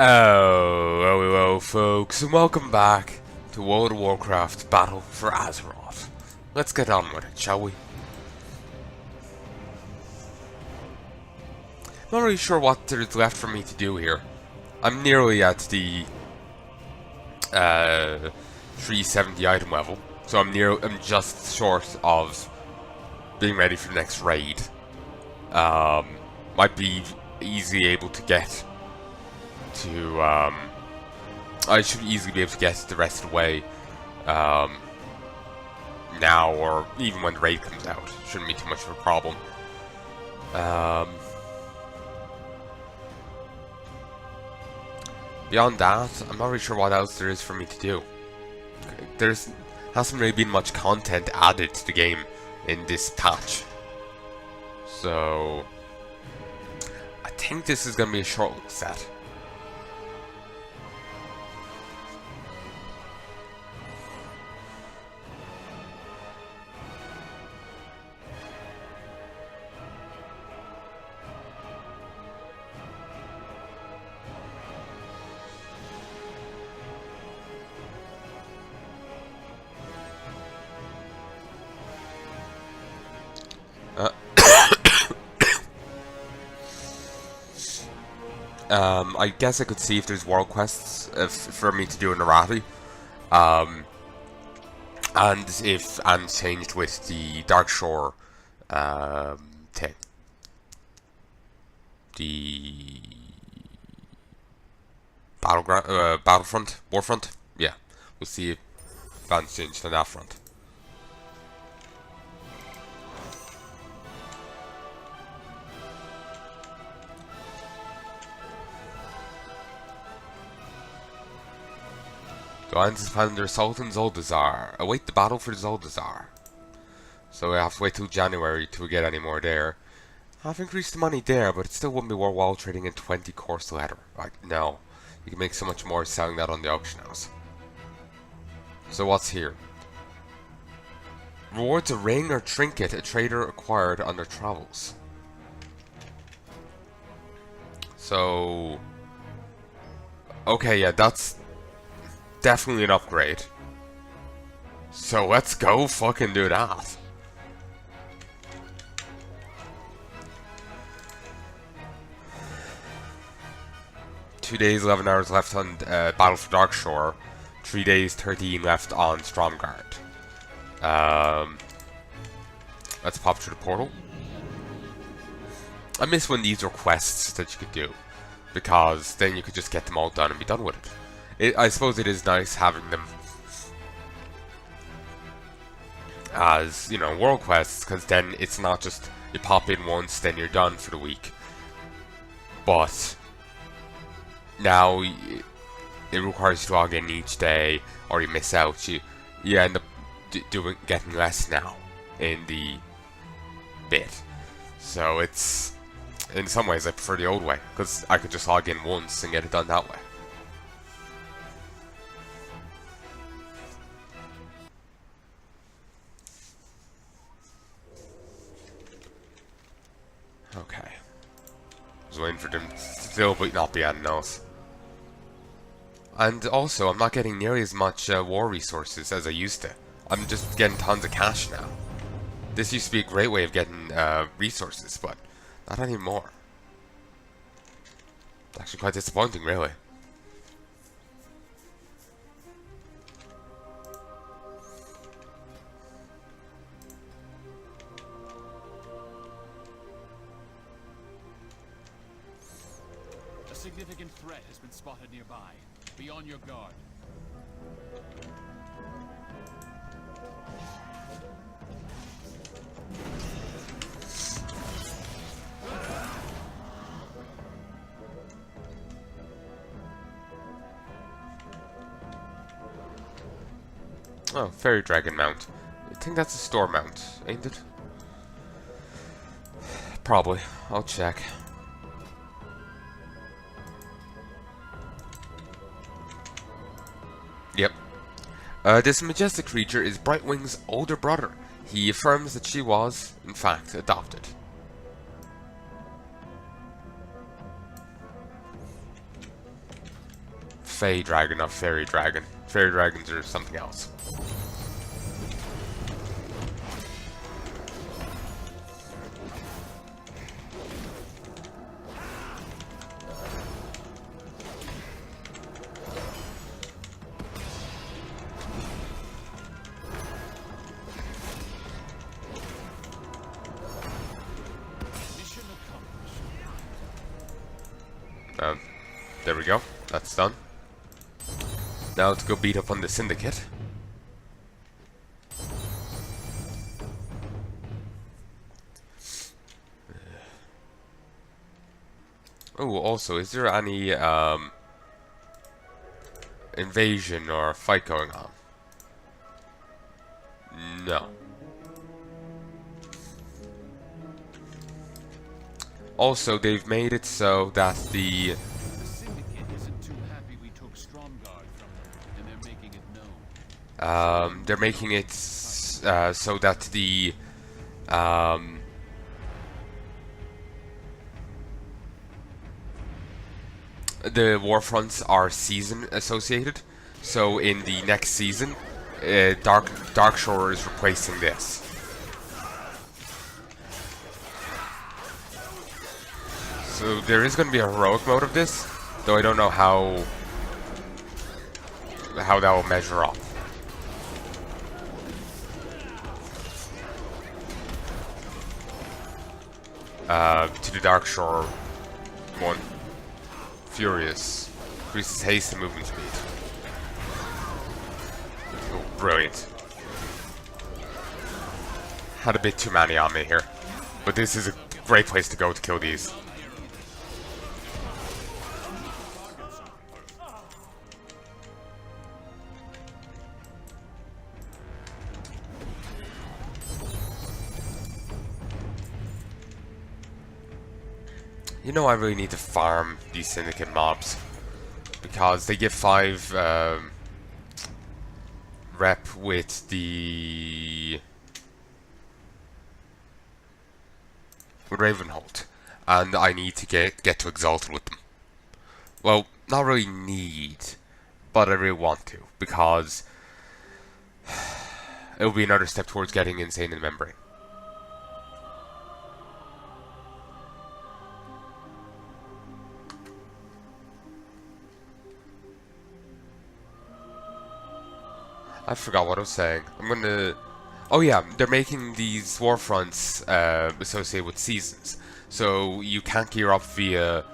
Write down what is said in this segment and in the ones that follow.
Oh, folks, and welcome back to World of Warcraft Battle for Azeroth. Let's get on with it, shall we? Not really sure what there's left for me to do here. I'm nearly at the 370 item level, so I'm just short of being ready for the next raid. Might be easily able to get to, I should easily be able to get the rest of the way, now, or even when the raid comes out. Shouldn't be too much of a problem. Beyond that, I'm not really sure what else there is for me to do. Hasn't really been much content added to the game in this patch. So, I think this is going to be a short set. I guess I could see if there's world quests for me to do in Arathi. And if I'm changed with the Darkshore thing. The Battlefront? Warfront? Yeah. We'll see if Van's changed on that front. The Alliance is planning their assault on Zuldazar. Await the battle for Zuldazar. So we have to wait till January till we get any more there. I've increased the money there, but it still wouldn't be worthwhile trading in 20 course leather. Like, no. You can make so much more selling that on the auction house. So what's here? Rewards a ring or trinket a trader acquired on their travels. So... okay, yeah, that's definitely an upgrade. So let's go fucking do that. Two days, 11 hours left on Battle for Darkshore. 3 days, 13 left on Stromgarde. Let's pop through the portal. I miss when these were quests that you could do, because then you could just get them all done and be done with it. I suppose it is nice having them as, you know, world quests, because then it's not just you pop in once, then you're done for the week. But now it requires you to log in each day, or you miss out. You end up getting less now in the bit. So it's, in some ways, I prefer the old way, because I could just log in once and get it done that way. Okay. I was waiting for them still, but not be adding else. And also, I'm not getting nearly as much war resources as I used to. I'm just getting tons of cash now. This used to be a great way of getting resources, but not anymore. It's actually quite disappointing, really. A significant threat has been spotted nearby. Be on your guard. Oh, Fairy Dragon Mount. I think that's a store mount, ain't it? Probably. I'll check. Yep. This majestic creature is Brightwing's older brother. He affirms that she was, in fact, adopted. Fey dragon, not fairy dragon. Fairy dragons are something else. There we go. That's done. Now let's go beat up on the Syndicate. Oh, also, is there any invasion or fight going on? No. Also, they've made it so that the they're making it so that the warfronts are season associated. So in the next season, Darkshore is replacing this. So there is going to be a heroic mode of this, though I don't know how that will measure up. To the Darkshore one. Furious. Increases haste and movement speed. Oh, brilliant. Had a bit too many on me here. But this is a great place to go to kill these. You know, I really need to farm these Syndicate mobs because they give 5 rep with the Ravenhold, and I need to get to Exalted with them. Well, not really need, but I really want to because it will be another step towards getting Insane in Membrane. I forgot what I was saying. I'm gonna... Oh yeah, they're making these warfronts associated with seasons. So you can't gear up via...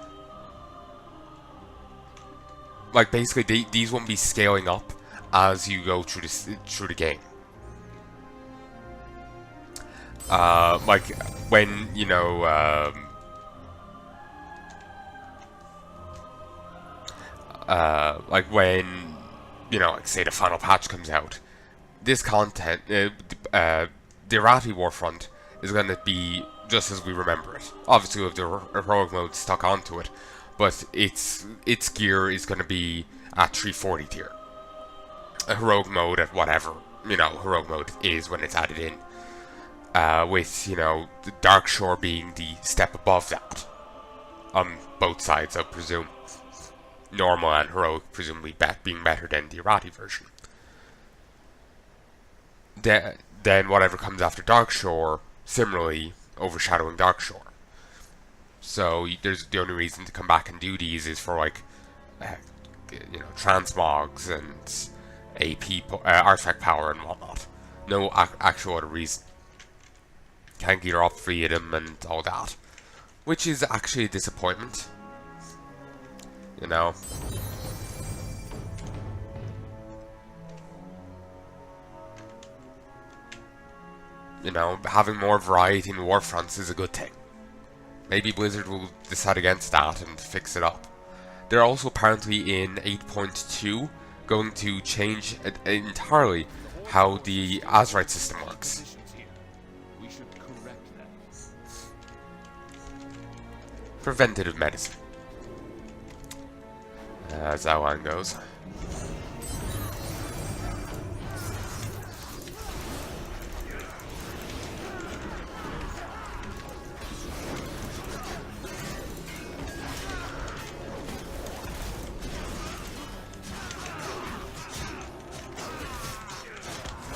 Like, basically, these won't be scaling up as you go through the game. Like, when, you know... like, when... You know, like say the final patch comes out, this content, the Arathi Warfront is going to be just as we remember it. Obviously with the heroic mode stuck onto it, but its gear is going to be at 340 tier. A heroic mode at whatever, you know, heroic mode is when it's added in. With, you know, the Darkshore being the step above that. On both sides, I presume. Normal and heroic presumably being better than the Arathi version. Then whatever comes after Darkshore, similarly overshadowing Darkshore. So there's the only reason to come back and do these is for like, you know, transmogs and AP artifact power and whatnot. No actual other reason. Can't gear up free of them and all that, which is actually a disappointment. You know. You know, having more variety in warfronts is a good thing. Maybe Blizzard will decide against that and fix it up. They're also apparently in 8.2 going to change entirely how the Azeroth system works. Preventative medicine. As that one goes.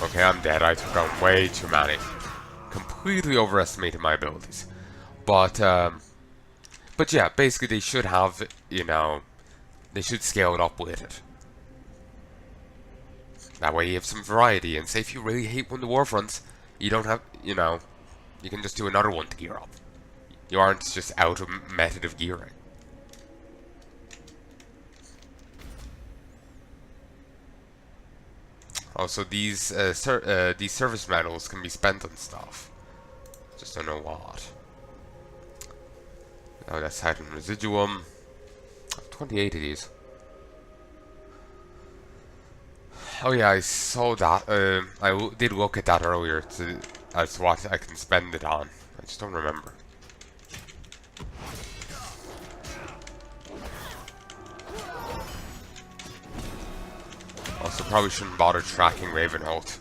Okay, I'm dead. I took on way too many. Completely overestimated my abilities. But yeah, basically they should have, you know, they should scale it up with it. That way you have some variety, and say if you really hate one of the Warfronts, you don't have, you know, you can just do another one to gear up. You aren't just out of method of gearing. Also, these service medals can be spent on stuff. Just don't know what. Oh, that's Titan Residuum. 28 of these. Oh yeah, I saw that. Did look at that earlier as to what I can spend it on. I just don't remember. Also, probably shouldn't bother tracking Ravenholt.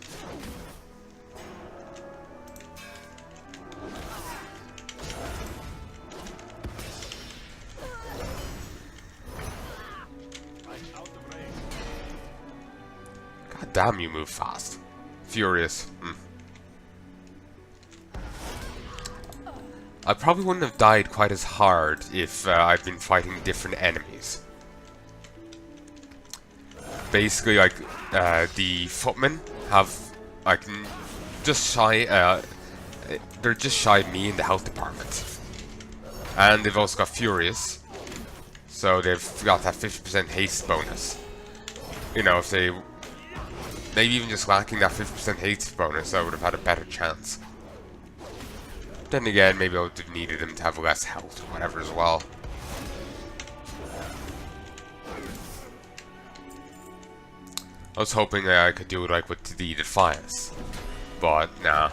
God damn, you move fast. Furious. I probably wouldn't have died quite as hard if I'd been fighting different enemies. Basically, like, the footmen have, like, just shy, they're just shy of me in the health department. And they've also got Furious, so they've got that 50% haste bonus. You know, if they, maybe even just lacking that 50% haste bonus, I would have had a better chance. Then again, maybe I would have needed them to have less health or whatever as well. I was hoping I could do it like with the Defiance, but nah.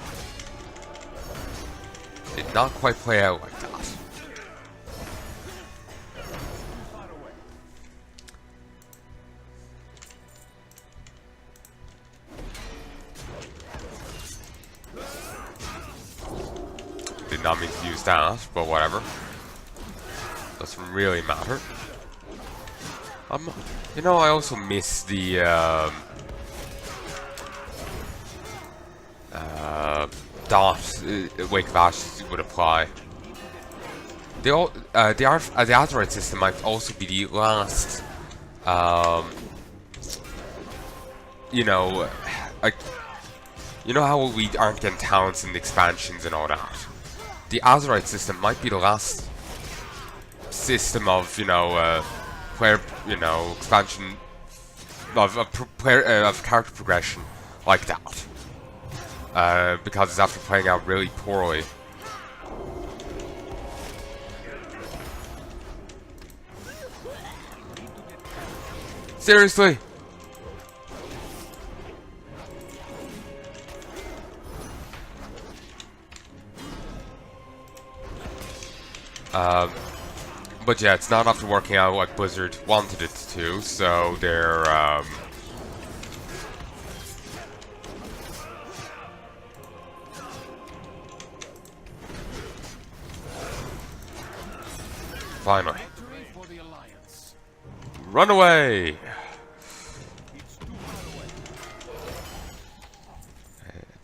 Did not quite play out like that. Did not mean to use that, but whatever. Doesn't really matter. You know, I also miss the dot Wake of Ashes would apply. The Azeroth system might also be the last, you know, like, you know how we aren't getting talents in the expansions and all that. The Azeroth system might be the last system of, you know, player, you know, expansion of character progression like that, because it's after playing out really poorly. Seriously? But yeah, it's not after working out like Blizzard wanted it to, so they're, finally. Run away! I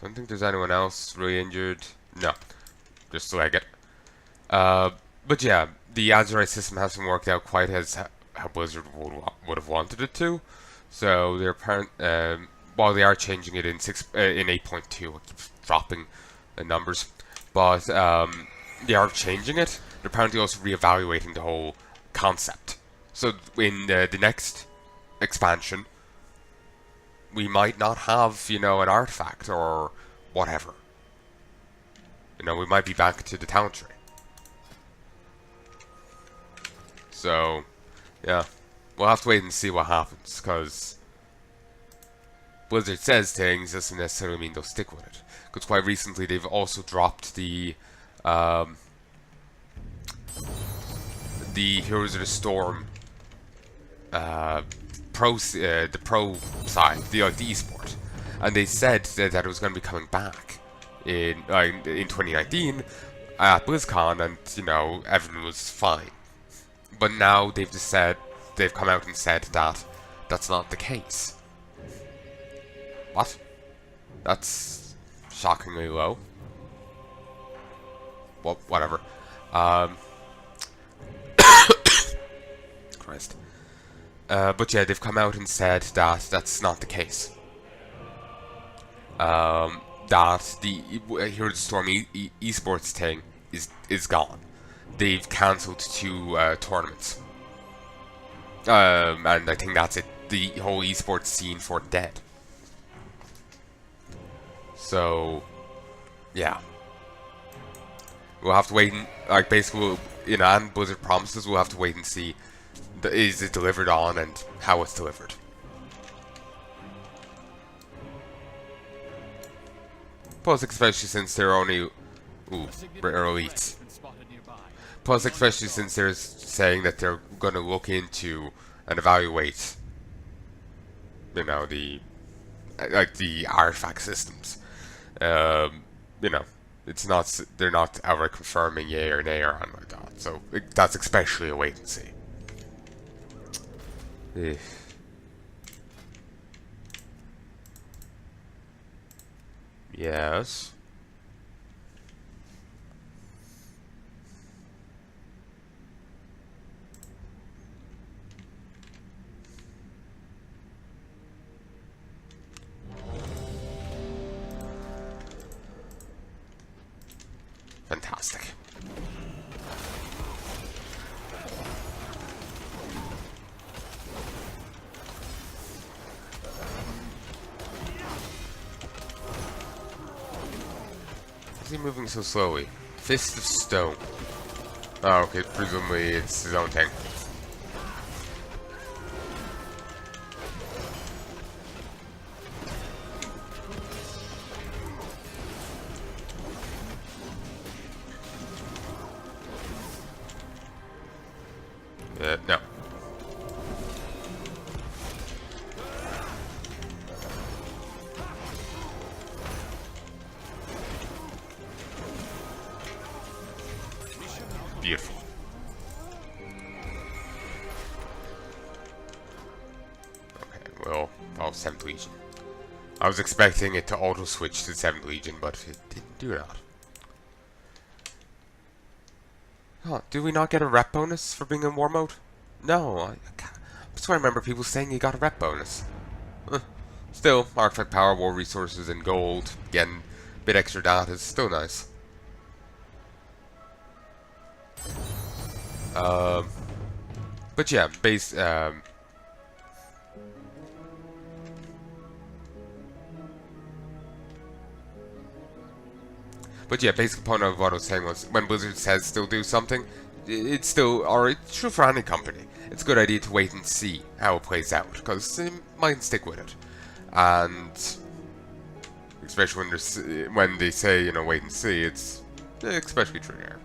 don't think there's anyone else really injured. No. Just Leggett. But yeah, the Azeroth system hasn't worked out quite as how Blizzard would have wanted it to. So they're while they are changing it in 8.2, I keep dropping the numbers, but they are changing it. They're apparently also reevaluating the whole concept. So in the next expansion, we might not have, you know, an artifact or whatever. You know, we might be back to the talent tree. So, yeah, we'll have to wait and see what happens, because Blizzard says things doesn't necessarily mean they'll stick with it. Because quite recently they've also dropped the Heroes of the Storm the pro side, the esport, and they said that it was going to be coming back in 2019 at BlizzCon, and you know everything was fine. But now they've come out and said that that's not the case. What? That's shockingly low. Well, whatever. Um, Christ. But yeah, they've come out and said that that's not the case. That the Heroes of the Storm esports thing is gone. They've cancelled 2 tournaments. And I think that's it. The whole esports scene for dead. So, yeah. We'll have to wait and, like, basically, and Blizzard promises, we'll have to wait and see is it delivered on and how it's delivered. Plus, especially since they're only... Ooh, rare elite. Plus, especially since they're saying that they're going to look into and evaluate, the artifact systems. It's not, they're not outright confirming yay or nay or anything like that. So that's especially a wait and see. Yes. Fantastic. Is he moving so slowly? Fist of Stone. Oh, okay, presumably it's his own thing. No. Beautiful. Okay, well, 7th Legion. I was expecting it to auto-switch to 7th Legion, but it didn't do that. Oh, did we not get a rep bonus for being in war mode? No, I swear I remember people saying you got a rep bonus. Still, artifact power, war resources, and gold, getting a bit extra data is still nice. But yeah, basic point of what I was saying was, when Blizzard says still do something, it's still, or it's true for any company, it's a good idea to wait and see how it plays out, because they might stick with it. And especially when they say, wait and see, it's especially true here.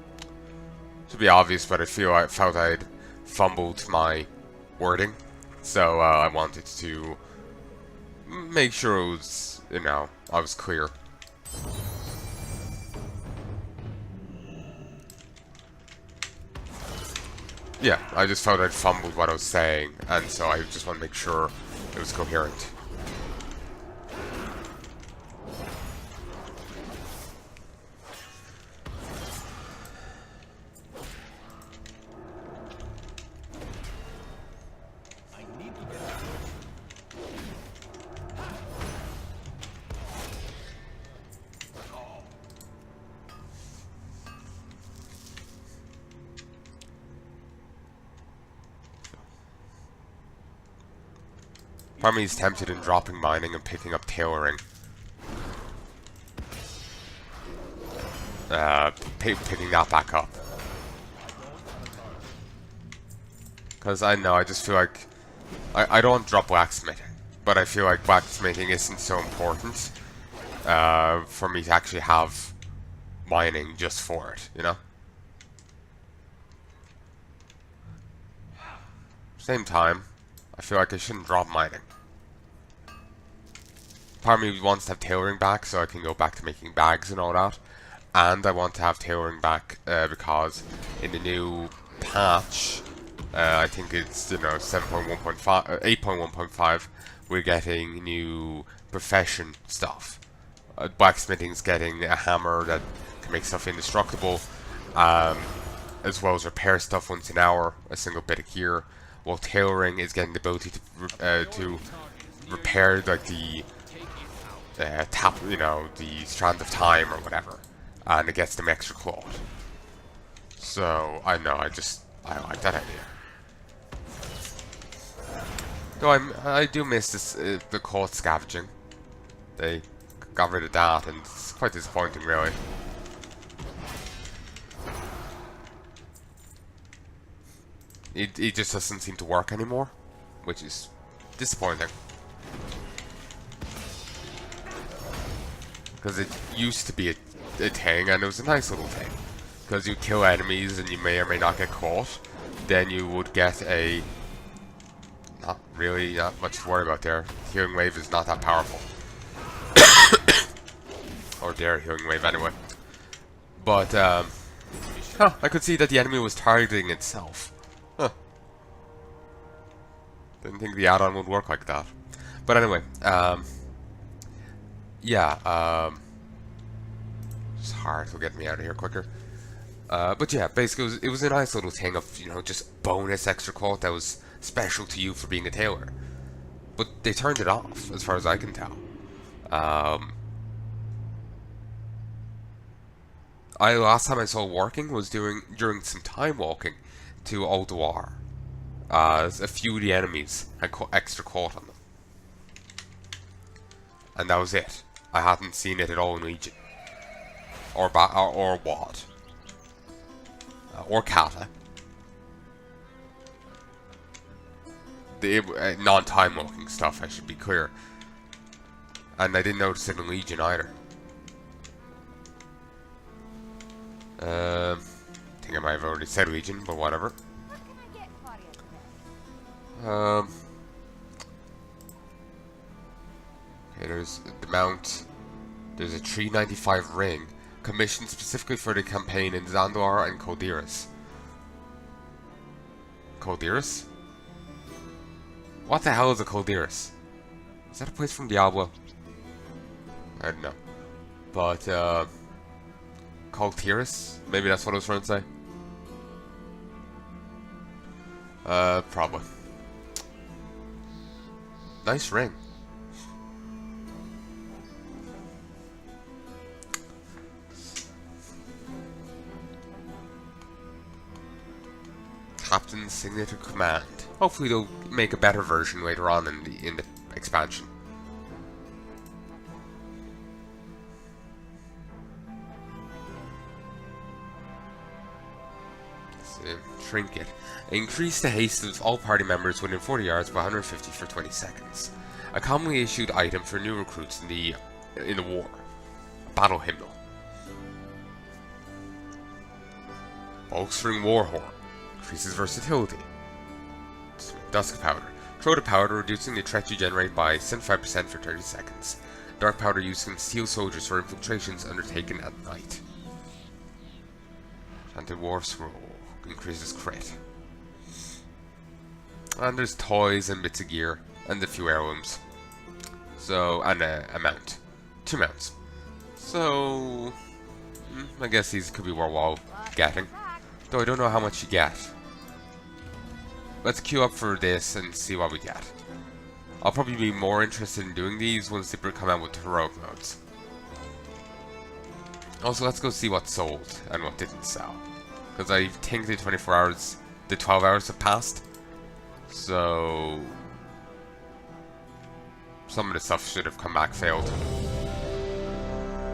Should be obvious, but I felt I'd fumbled my wording, so I wanted to make sure it was, I was clear. Yeah, I just felt I'd fumbled what I was saying, and so I just want to make sure it was coherent. Part of me is tempted in dropping mining and picking up tailoring. Picking that back up. Because I just feel like... I don't want to drop blacksmithing, but I feel like blacksmithing isn't so important for me to actually have mining just for it, Same time, I feel like I shouldn't drop mining. Part of me wants to have tailoring back so I can go back to making bags and all that. And I want to have tailoring back because in the new patch, I think it's 7.1.5, 8.1.5, we're getting new profession stuff. Blacksmithing's getting a hammer that can make stuff indestructible, as well as repair stuff once an hour, a single bit of gear. While tailoring is getting the ability to repair like the the strands of time or whatever, and it gets them extra cloth. So I like that idea. Though I do miss this the cloth scavenging. They got rid of that, and it's quite disappointing, really. It just doesn't seem to work anymore, which is disappointing. Because it used to be a thing, and it was a nice little thing. Because you kill enemies and you may or may not get caught, then you would get a... not much to worry about there. Healing Wave is not that powerful. Or their Healing Wave anyway. But, I could see that the enemy was targeting itself. Huh. Didn't think the add-on would work like that. But anyway, yeah, it's hard to get me out of here quicker. But yeah, basically it was a nice little thing of, just bonus extra quote that was special to you for being a tailor. But they turned it off, as far as I can tell. Last time I saw working was during some time walking to Alduar. A few of the enemies had extra quote on them. And that was it. I hadn't seen it at all in Legion. Or WoD. Or Kata. The non-time walking stuff, I should be clear. And I didn't notice it in Legion either. I think I might have already said Legion, but whatever. Okay, there's the mount. There's a 395 ring, commissioned specifically for the campaign in Zandar and Koldiris. Koldiris? What the hell is a Koldiris? Is that a place from Diablo? I don't know. But, Koltiris? Maybe that's what I was trying to say. Probably. Nice ring. Captain's Signature Command. Hopefully they'll make a better version later on in the expansion. Trinket. Increase the haste of all party members within 40 yards by 150 for 20 seconds. A commonly issued item for new recruits in the war. Battle hymnal. Bolstering Warhorn. Increases versatility. Dusk Powder. Throw the powder, reducing the threat you generate by 75% for 30 seconds. Dark Powder used in Steel Soldiers for infiltrations undertaken at night. Anti-War Scroll. Increases crit. And there's toys and bits of gear, and a few heirlooms. So, and a mount. 2 mounts. So, I guess these could be worthwhile getting. Though I don't know how much you get. Let's queue up for this and see what we get. I'll probably be more interested in doing these once they come out with heroic modes. Also, let's go see what sold and what didn't sell. Because I think the 24 hours, the 12 hours have passed. So, some of the stuff should have come back failed.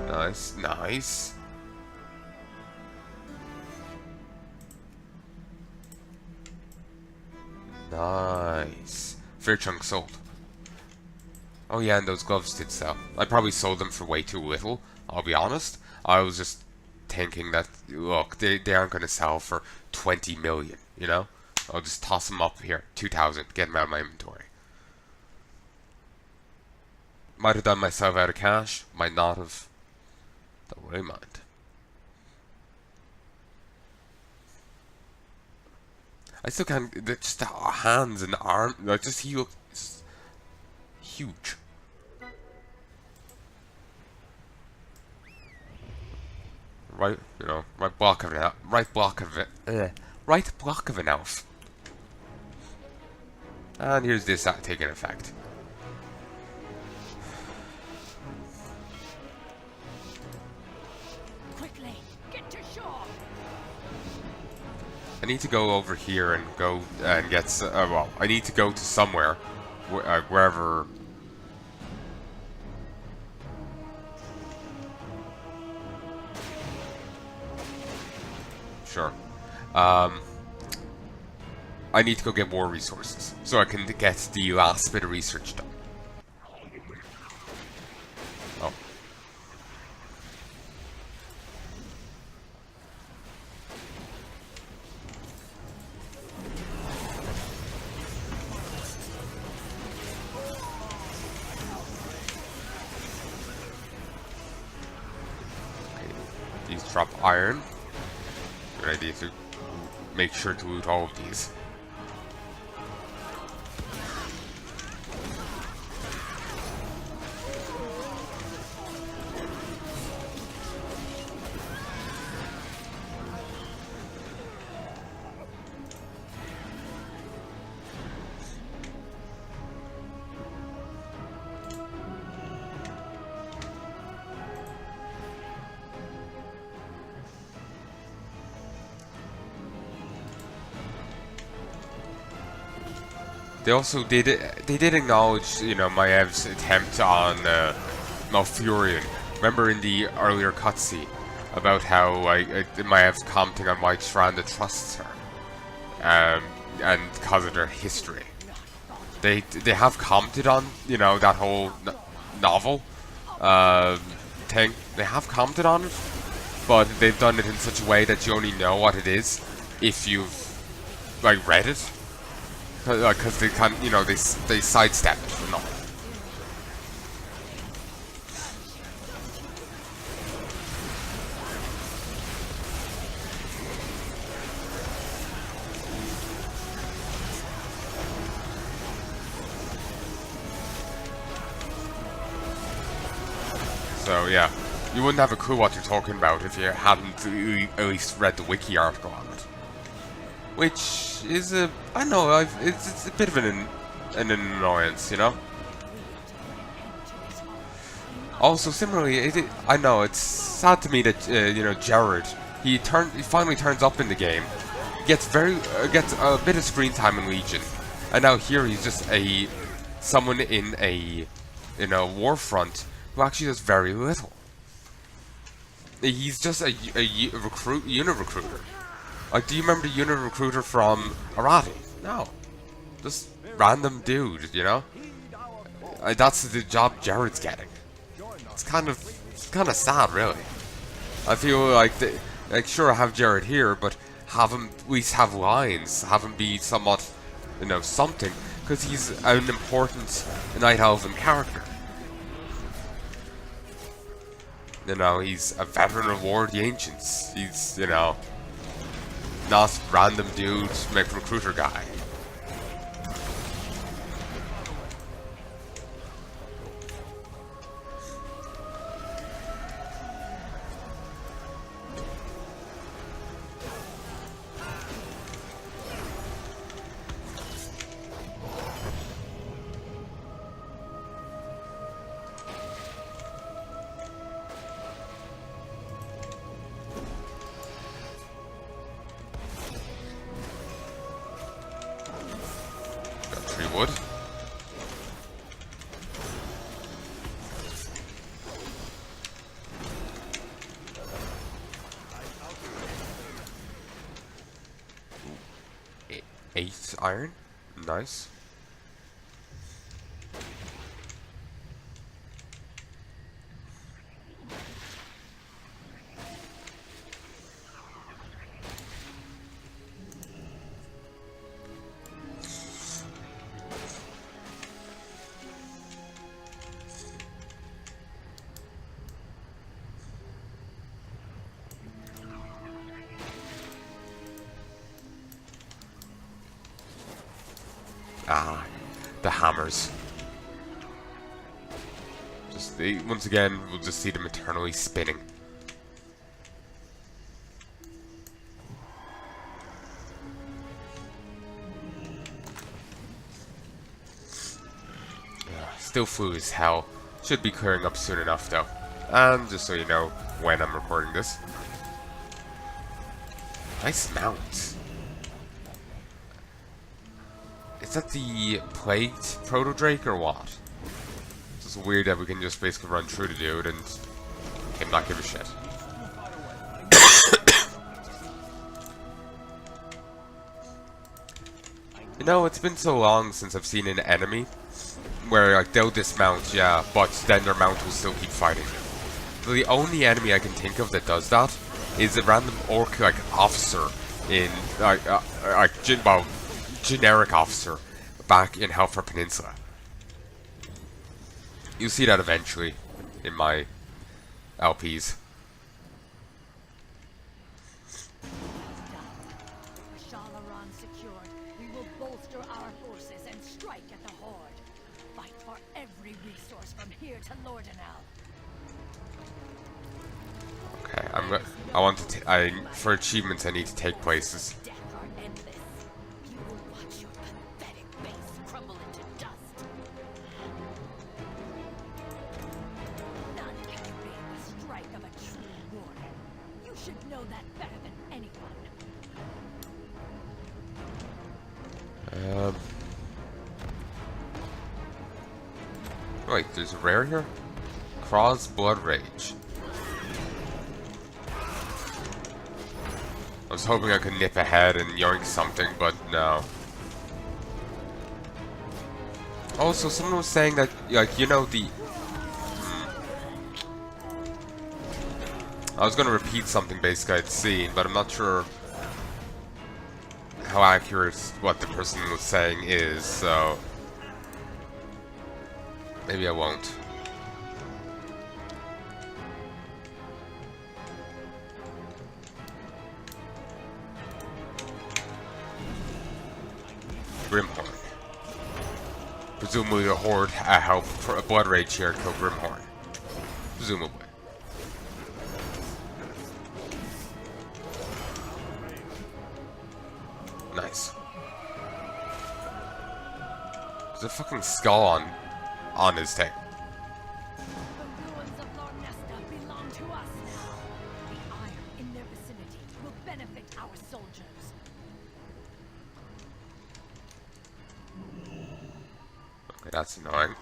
Nice, nice. Nice. Fair chunk sold. Oh yeah, and those gloves did sell. I probably sold them for way too little, I'll be honest. I was just thinking that, look, they aren't going to sell for 20 million, you know? I'll just toss them up here, 2,000, get them out of my inventory. Might have done myself out of cash, might not have. Don't really mind. I still can't, just the hands and the arm, like, just he looks huge. right, you know, right block of an right block of it, right block of an elf. And here's this taking effect. Quickly, get to shore. I need to go over here and go and get. Well, I need to go to somewhere, wherever. Sure. I need to go get more resources so I can get the last bit of research done. Oh. Okay. These drop iron. Good idea to make sure to loot all of these. They also did acknowledge, you know, Maev's attempt on Malfurion. Remember in the earlier cutscene about how Maev's commenting on why Tranda trusts her, and because of their history. They have commented on, you know, that whole novel thing. They have commented on it, but they've done it in such a way that you only know what it is if you've like read it. Because they can, you know, they sidestep it and all. So yeah, you wouldn't have a clue what you're talking about if you hadn't at least read the wiki article on it. Which is a, I don't know, it's a bit of an annoyance, you know? Also, similarly, I know, it's sad to me that, you know, Jared, he finally turns up in the game, gets a bit of screen time in Legion, and now here he's just someone in a Warfront who actually does very little. He's just a unit recruiter. Like, do you remember the unit recruiter from Arathi? No. Just random dude, you know? That's the job Jared's getting. It's kind of sad, really. I feel like, sure, have Jared here, but have him at least have lines. Have him be somewhat, you know, something. Because he's an important Night Elven character. You know, he's a veteran of War of the Ancients. He's, you know, not random dude, make recruiter guy. Wood. Eight iron, nice. Ah, the hammers. Once again, we'll just see them eternally spinning. Still flu as hell. Should be clearing up soon enough though. And just so you know when I'm recording this. Nice mount. Is that the plagued proto-drake or what? It's just weird that we can just basically run through the dude and him not give a shit. You know, it's been so long since I've seen an enemy where like they'll dismount, yeah, but then their mount will still keep fighting. So the only enemy I can think of that does that is a random orc like officer in generic officer back in Hellfire Peninsula. You'll see that eventually in my LPs. Secured, we will bolster our forces and strike at the Horde. Fight for every resource from here to Lordanel. Okay, for achievements I need to take places. Death are endless. You will watch your pathetic base crumble into dust. None can evade the strike of a true warrior. You should know that better than anyone. Wait, there's a rare here? Cross Blood Rage. I was hoping I could nip ahead and yoink something, but no. Also, someone was saying that, like, you know, I was gonna repeat something basically I'd seen, but I'm not sure how accurate what the person was saying is, so maybe I won't. Grimhorn. Presumably the Horde help for a Blood Rage here kill Grimhorn. Presumably. Nice. There's a fucking skull on his thing. The ruins of Lornesta belong to us now. The iron in their vicinity will benefit our soldiers. Okay, that's annoying.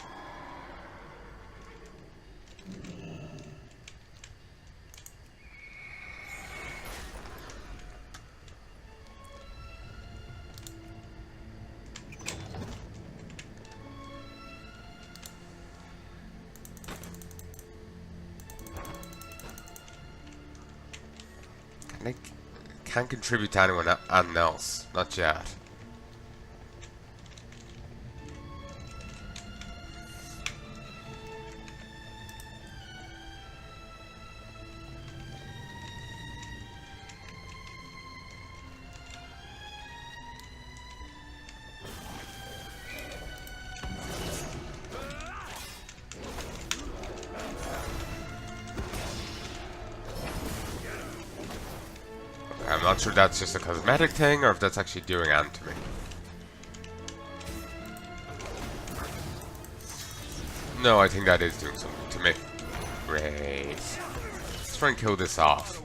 I can't contribute to anyone else, not yet. I'm not sure that's just a cosmetic thing or if that's actually doing anything to me. No, I think that is doing something to me. Great. Let's try and kill this off.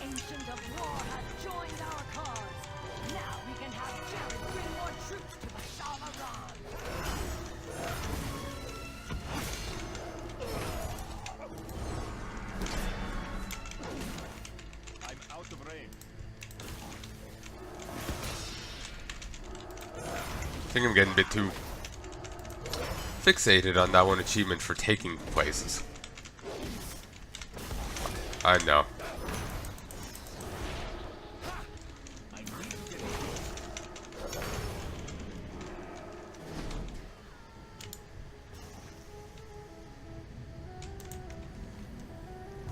Ancient of War has joined our cause. Now we can have Jared bring more troops to Bashalaran. I'm out of range. I think I'm getting a bit too fixated on that one achievement for taking places. I know.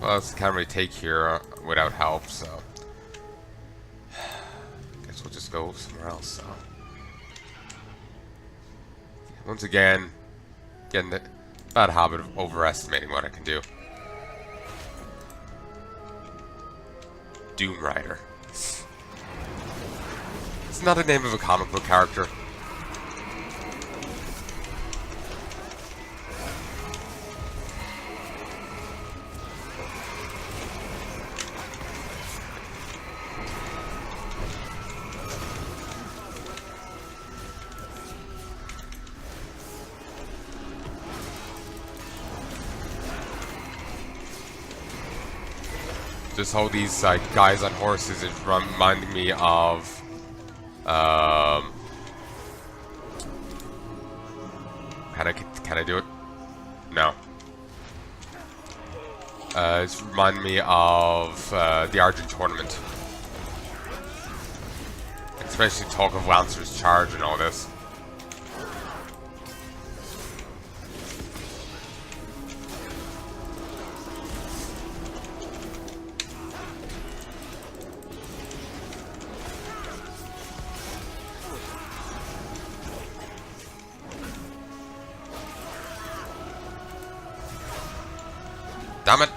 Well, I can't really take here without help, so guess we'll just go somewhere else. So once again, getting the bad habit of overestimating what I can do. Doom Rider. It's not the name of a comic book character. Just how these guys on horses is reminding me of can I do it? No. It's reminding me of the Argent tournament, especially talk of Lancer's charge and all this. Damn it!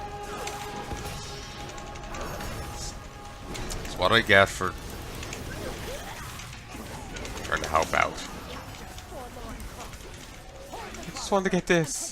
That's what I get for trying to help out. I just wanted to get this.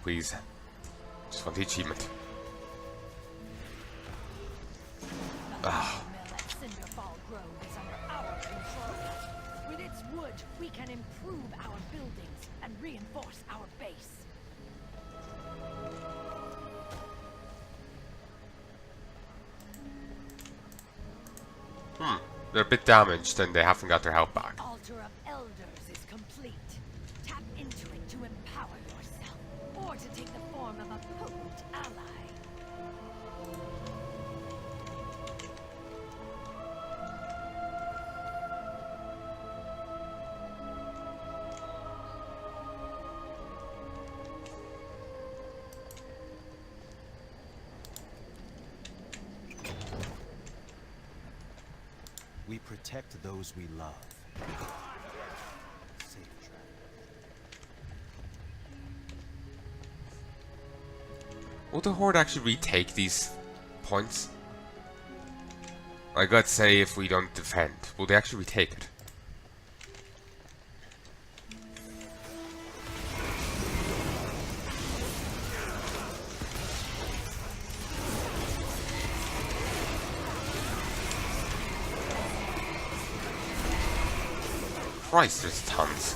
Please. Just want the achievement. With its wood, we can improve our buildings and reinforce our base. They're a bit damaged and they haven't got their health back. Altar of Elders is complete. Tap into it to empower yourself, or to take the form of a potent ally. We protect those we love. Safe track. Will the Horde actually retake these points? Like, let's say if we don't defend, will they actually retake it? Christ, there's tons.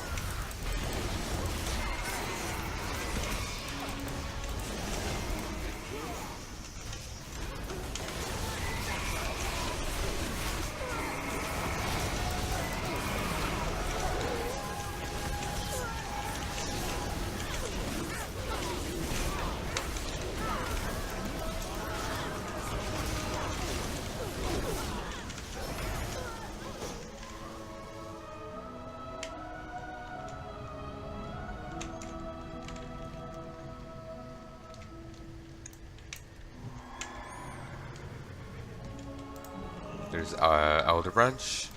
There's Elder Branch,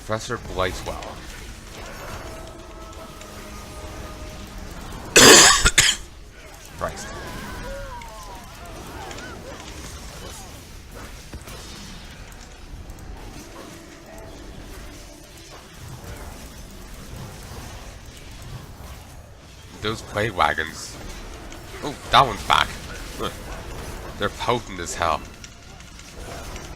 Professor Blightwell. Christ. Those plague wagons. Oh, that one's back. They're potent as hell.